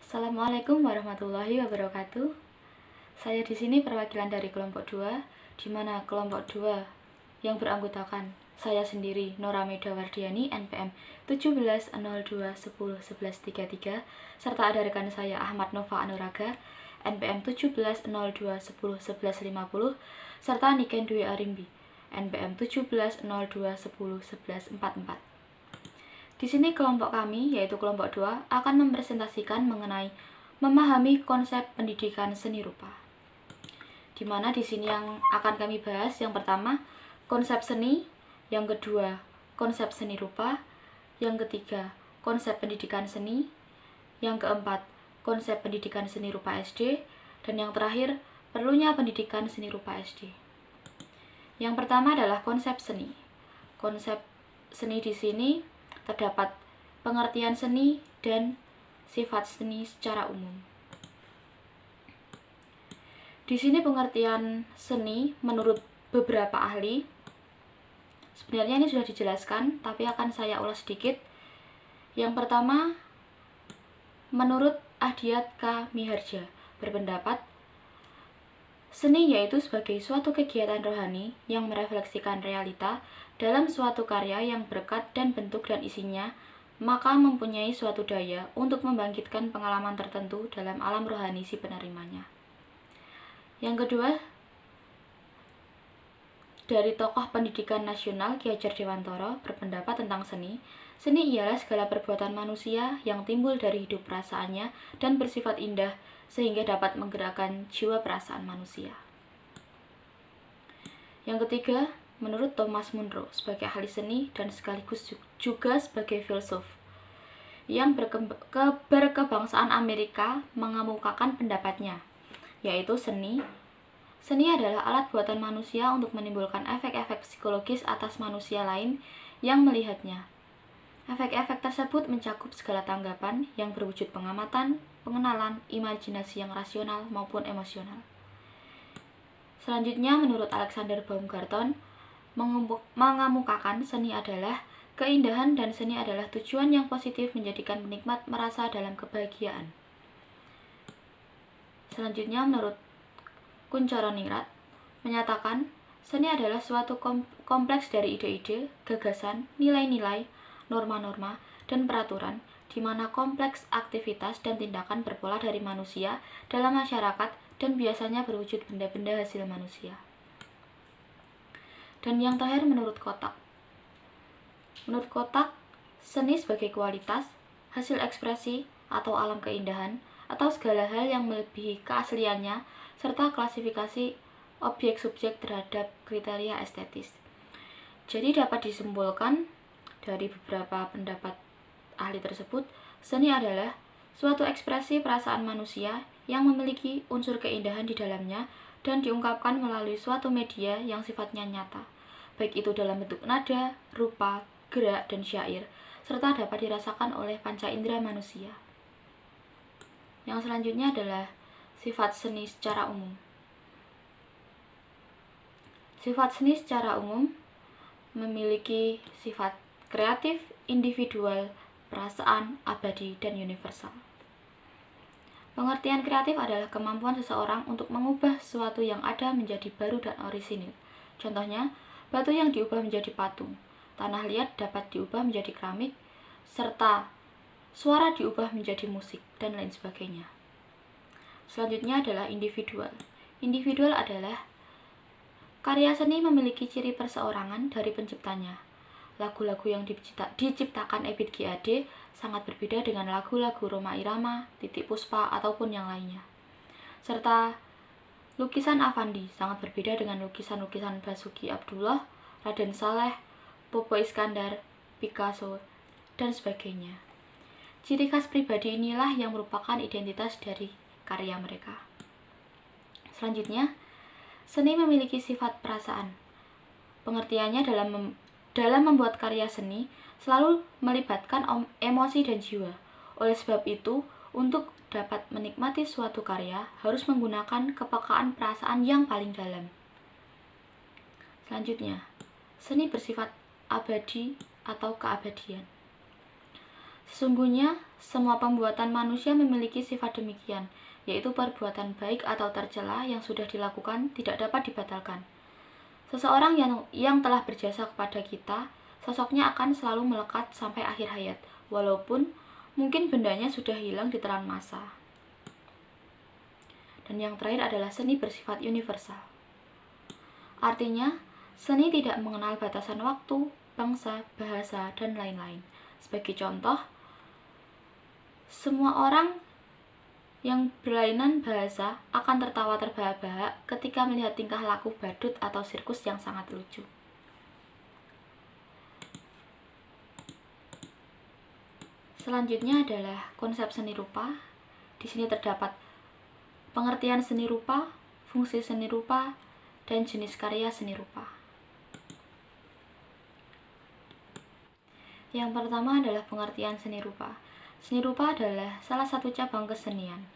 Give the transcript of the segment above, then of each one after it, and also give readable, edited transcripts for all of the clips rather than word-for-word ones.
Assalamualaikum warahmatullahi wabarakatuh. Saya di sini perwakilan dari kelompok 2, di mana kelompok 2 yang beranggotakan saya sendiri, Nora Meda Wardiani, NPM 1702101133, serta ada rekan saya Ahmad Nova Anuraga, NPM 1702101150, serta Niken Dwi Arimbi, NPM 1702101144. Di sini kelompok kami, yaitu kelompok 2, akan mempresentasikan mengenai memahami konsep pendidikan seni rupa. Di mana di sini yang akan kami bahas, yang pertama, konsep seni, yang kedua, konsep seni rupa, yang ketiga, konsep pendidikan seni, yang keempat, konsep pendidikan seni rupa SD, dan yang terakhir, perlunya pendidikan seni rupa SD. Yang pertama adalah konsep seni. Konsep seni di sini terdapat pengertian seni dan sifat seni secara umum. Di sini pengertian seni menurut beberapa ahli. Sebenarnya ini sudah dijelaskan, tapi akan saya ulas sedikit. Yang pertama, menurut Ahdiat K. Miharja berpendapat, seni yaitu sebagai suatu kegiatan rohani yang merefleksikan realita dalam suatu karya yang berkat dan bentuk dan isinya, maka mempunyai suatu daya untuk membangkitkan pengalaman tertentu dalam alam rohani si penerimanya. Yang kedua, dari tokoh pendidikan nasional Ki Hajar Dewantara berpendapat tentang seni. Seni ialah segala perbuatan manusia yang timbul dari hidup perasaannya dan bersifat indah sehingga dapat menggerakkan jiwa perasaan manusia. Yang ketiga, menurut Thomas Munro sebagai ahli seni dan sekaligus juga sebagai filsuf yang berkebangsaan Amerika mengemukakan pendapatnya, yaitu seni adalah alat buatan manusia untuk menimbulkan efek-efek psikologis atas manusia lain yang melihatnya. Efek-efek tersebut mencakup segala tanggapan yang berwujud pengamatan, pengenalan, imajinasi yang rasional maupun emosional. Selanjutnya, menurut Alexander Baumgarten, mengemukakan seni adalah keindahan dan seni adalah tujuan yang positif menjadikan penikmat merasa dalam kebahagiaan. Selanjutnya, menurut Kuncoro Ningrat, menyatakan seni adalah suatu kompleks dari ide-ide, gagasan, nilai-nilai, norma-norma, dan peraturan, di mana kompleks aktivitas dan tindakan berpola dari manusia dalam masyarakat dan biasanya berwujud benda-benda hasil manusia. Dan yang terakhir menurut Kotak. Menurut Kotak, seni sebagai kualitas, hasil ekspresi atau alam keindahan, atau segala hal yang melebihi keasliannya, serta klasifikasi objek subjek terhadap kriteria estetis. Jadi dapat disimpulkan dari beberapa pendapat ahli tersebut, seni adalah suatu ekspresi perasaan manusia yang memiliki unsur keindahan di dalamnya dan diungkapkan melalui suatu media yang sifatnya nyata, baik itu dalam bentuk nada, rupa, gerak, dan syair, serta dapat dirasakan oleh panca indera manusia. Yang selanjutnya adalah sifat seni secara umum. Sifat seni secara umum memiliki sifat kreatif, individual, perasaan, abadi, dan universal. Pengertian kreatif adalah kemampuan seseorang untuk mengubah sesuatu yang ada menjadi baru dan orisinil. Contohnya, batu yang diubah menjadi patung, tanah liat dapat diubah menjadi keramik, serta suara diubah menjadi musik, dan lain sebagainya. Selanjutnya adalah individual. Individual adalah karya seni memiliki ciri perseorangan dari penciptanya. Lagu-lagu yang diciptakan Ebit G.Ade sangat berbeda dengan lagu-lagu Rhoma Irama, Titiek Puspa, ataupun yang lainnya. Serta lukisan Affandi sangat berbeda dengan lukisan-lukisan Basuki Abdullah, Raden Saleh, Popo Iskandar, Picasso, dan sebagainya. Ciri khas pribadi inilah yang merupakan identitas dari karya mereka. Selanjutnya, seni memiliki sifat perasaan. Pengertiannya dalam membuat karya seni selalu melibatkan emosi dan jiwa. Oleh sebab itu, untuk dapat menikmati suatu karya harus menggunakan kepekaan perasaan yang paling dalam. Selanjutnya, seni bersifat abadi atau keabadian. Sesungguhnya, semua pembuatan manusia memiliki sifat demikian, yaitu perbuatan baik atau tercela yang sudah dilakukan tidak dapat dibatalkan. Seseorang yang telah berjasa kepada kita, sosoknya akan selalu melekat sampai akhir hayat, walaupun mungkin bendanya sudah hilang di telan masa. Dan yang terakhir adalah seni bersifat universal. Artinya, seni tidak mengenal batasan waktu, bangsa, bahasa, dan lain-lain. Sebagai contoh, semua orang yang berlainan bahasa akan tertawa terbahak-bahak ketika melihat tingkah laku badut atau sirkus yang sangat lucu. Selanjutnya adalah konsep seni rupa. Di sini terdapat pengertian seni rupa, fungsi seni rupa, dan jenis karya seni rupa. Yang pertama adalah pengertian seni rupa. Seni rupa adalah salah satu cabang kesenian.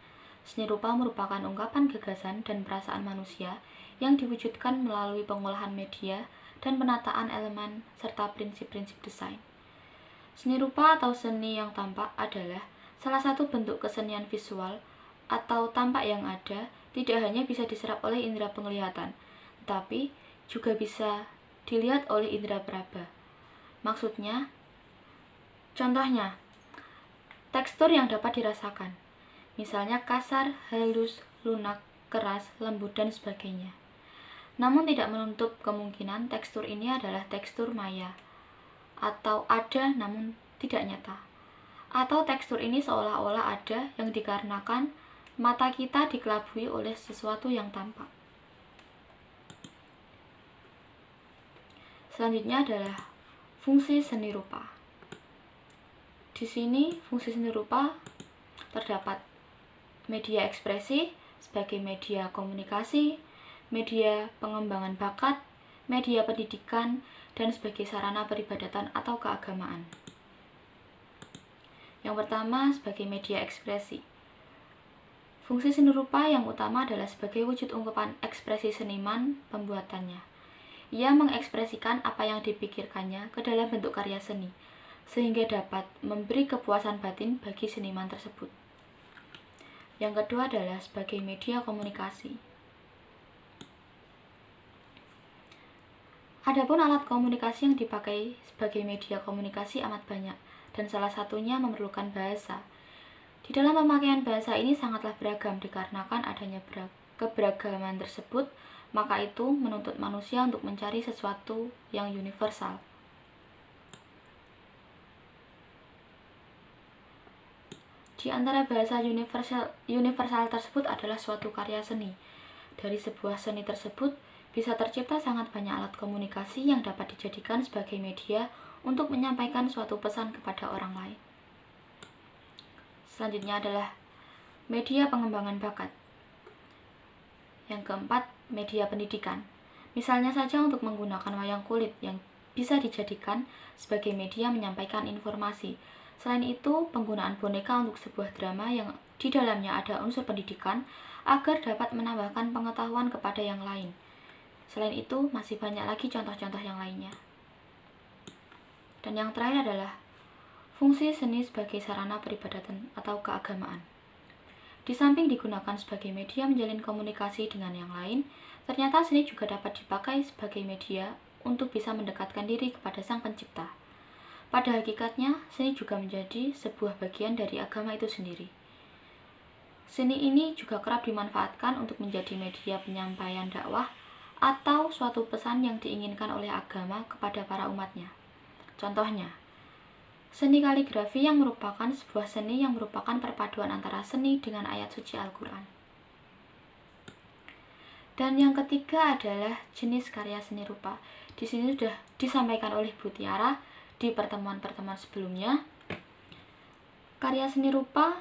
Seni rupa merupakan ungkapan gagasan dan perasaan manusia yang diwujudkan melalui pengolahan media dan penataan elemen serta prinsip-prinsip desain. Seni rupa atau seni yang tampak adalah salah satu bentuk kesenian visual atau tampak yang ada tidak hanya bisa diserap oleh indera penglihatan, tetapi juga bisa dilihat oleh indera peraba. Maksudnya, contohnya, tekstur yang dapat dirasakan, misalnya kasar, halus, lunak, keras, lembut, dan sebagainya. Namun tidak menutup kemungkinan tekstur ini adalah tekstur maya, atau ada namun tidak nyata. Atau tekstur ini seolah-olah ada yang dikarenakan mata kita dikelabui oleh sesuatu yang tampak. Selanjutnya adalah fungsi seni rupa. Di sini fungsi seni rupa terdapat media ekspresi sebagai media komunikasi, media pengembangan bakat, media pendidikan, dan sebagai sarana peribadatan atau keagamaan. Yang pertama, sebagai media ekspresi. Fungsi seni rupa yang utama adalah sebagai wujud ungkapan ekspresi seniman pembuatannya. Ia mengekspresikan apa yang dipikirkannya ke dalam bentuk karya seni, sehingga dapat memberi kepuasan batin bagi seniman tersebut. Yang kedua adalah sebagai media komunikasi. Adapun alat komunikasi yang dipakai sebagai media komunikasi amat banyak, dan salah satunya memerlukan bahasa. Di dalam pemakaian bahasa ini sangatlah beragam dikarenakan adanya keberagaman tersebut, maka itu menuntut manusia untuk mencari sesuatu yang universal. Di antara bahasa universal tersebut adalah suatu karya seni. Dari sebuah seni tersebut bisa tercipta sangat banyak alat komunikasi yang dapat dijadikan sebagai media untuk menyampaikan suatu pesan kepada orang lain. Selanjutnya adalah media pengembangan bakat. Yang keempat, media pendidikan. Misalnya saja untuk menggunakan wayang kulit yang bisa dijadikan sebagai media menyampaikan informasi. Selain itu, penggunaan boneka untuk sebuah drama yang di dalamnya ada unsur pendidikan agar dapat menambahkan pengetahuan kepada yang lain. Selain itu, masih banyak lagi contoh-contoh yang lainnya. Dan yang terakhir adalah fungsi seni sebagai sarana peribadatan atau keagamaan. Di samping digunakan sebagai media menjalin komunikasi dengan yang lain, ternyata seni juga dapat dipakai sebagai media untuk bisa mendekatkan diri kepada Sang Pencipta. Pada hakikatnya, seni juga menjadi sebuah bagian dari agama itu sendiri. Seni ini juga kerap dimanfaatkan untuk menjadi media penyampaian dakwah atau suatu pesan yang diinginkan oleh agama kepada para umatnya. Contohnya, seni kaligrafi yang merupakan sebuah seni yang merupakan perpaduan antara seni dengan ayat suci Al-Quran. Dan yang ketiga adalah jenis karya seni rupa. Di sini sudah disampaikan oleh Bu Tiara di pertemuan-pertemuan sebelumnya. Karya seni rupa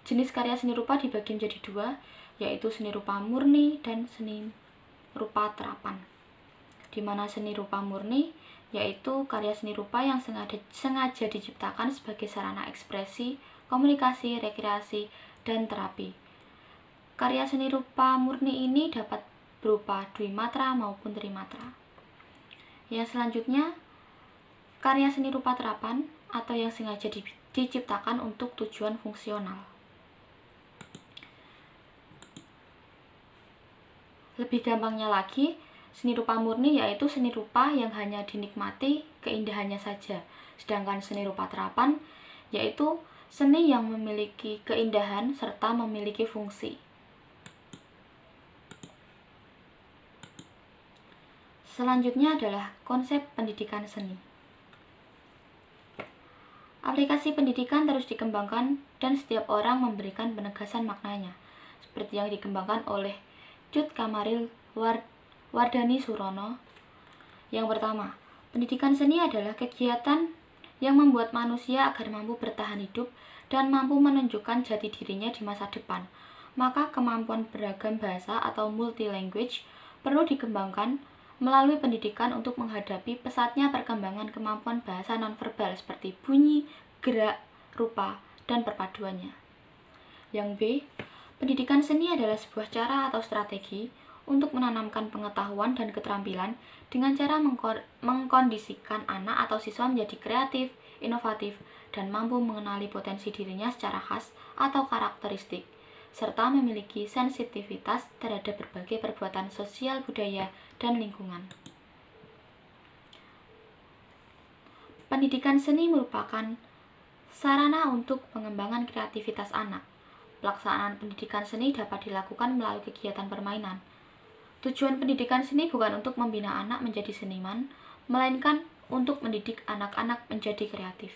jenis karya seni rupa dibagi menjadi dua, yaitu seni rupa murni dan seni rupa terapan. Di mana seni rupa murni yaitu karya seni rupa yang sengaja diciptakan sebagai sarana ekspresi, komunikasi, rekreasi, dan terapi. Karya seni rupa murni ini dapat berupa dwimatra maupun trimatra. Yang selanjutnya, karya seni rupa terapan atau yang sengaja diciptakan untuk tujuan fungsional. Lebih gampangnya lagi, seni rupa murni yaitu seni rupa yang hanya dinikmati keindahannya saja. Sedangkan seni rupa terapan yaitu seni yang memiliki keindahan serta memiliki fungsi. Selanjutnya adalah konsep pendidikan seni. Aplikasi pendidikan terus dikembangkan dan setiap orang memberikan penegasan maknanya, seperti yang dikembangkan oleh Cut Kamaril Wardani Surono. Yang pertama, pendidikan seni adalah kegiatan yang membuat manusia agar mampu bertahan hidup dan mampu menunjukkan jati dirinya di masa depan. Maka kemampuan beragam bahasa atau multi-language perlu dikembangkan melalui pendidikan untuk menghadapi pesatnya perkembangan kemampuan bahasa nonverbal seperti bunyi, gerak, rupa, dan perpaduannya. Yang B, pendidikan seni adalah sebuah cara atau strategi untuk menanamkan pengetahuan dan keterampilan dengan cara mengkondisikan anak atau siswa menjadi kreatif, inovatif, dan mampu mengenali potensi dirinya secara khas atau karakteristik, serta memiliki sensitivitas terhadap berbagai perbuatan sosial, budaya, dan lingkungan. Pendidikan seni merupakan sarana untuk pengembangan kreativitas anak. Pelaksanaan pendidikan seni dapat dilakukan melalui kegiatan permainan. Tujuan pendidikan seni bukan untuk membina anak menjadi seniman, melainkan untuk mendidik anak-anak menjadi kreatif.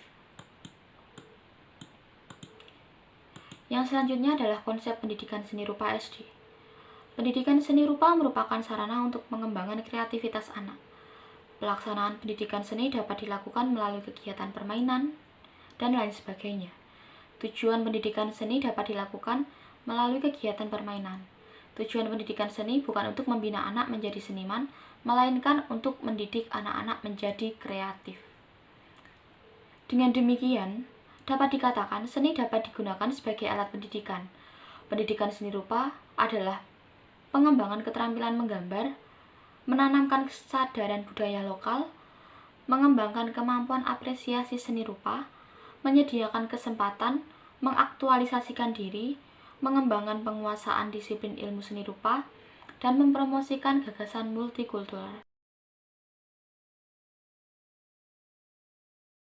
Yang selanjutnya adalah konsep pendidikan seni rupa SD. Pendidikan seni rupa merupakan sarana untuk pengembangan kreativitas anak. Pelaksanaan pendidikan seni dapat dilakukan melalui kegiatan permainan dan lain sebagainya. Tujuan pendidikan seni dapat dilakukan melalui kegiatan permainan. Tujuan pendidikan seni bukan untuk membina anak menjadi seniman, melainkan untuk mendidik anak-anak menjadi kreatif. Dengan demikian, dapat dikatakan seni dapat digunakan sebagai alat pendidikan. Pendidikan seni rupa adalah pengembangan keterampilan menggambar, menanamkan kesadaran budaya lokal, mengembangkan kemampuan apresiasi seni rupa, menyediakan kesempatan, mengaktualisasikan diri, mengembangkan penguasaan disiplin ilmu seni rupa, dan mempromosikan gagasan multikultural.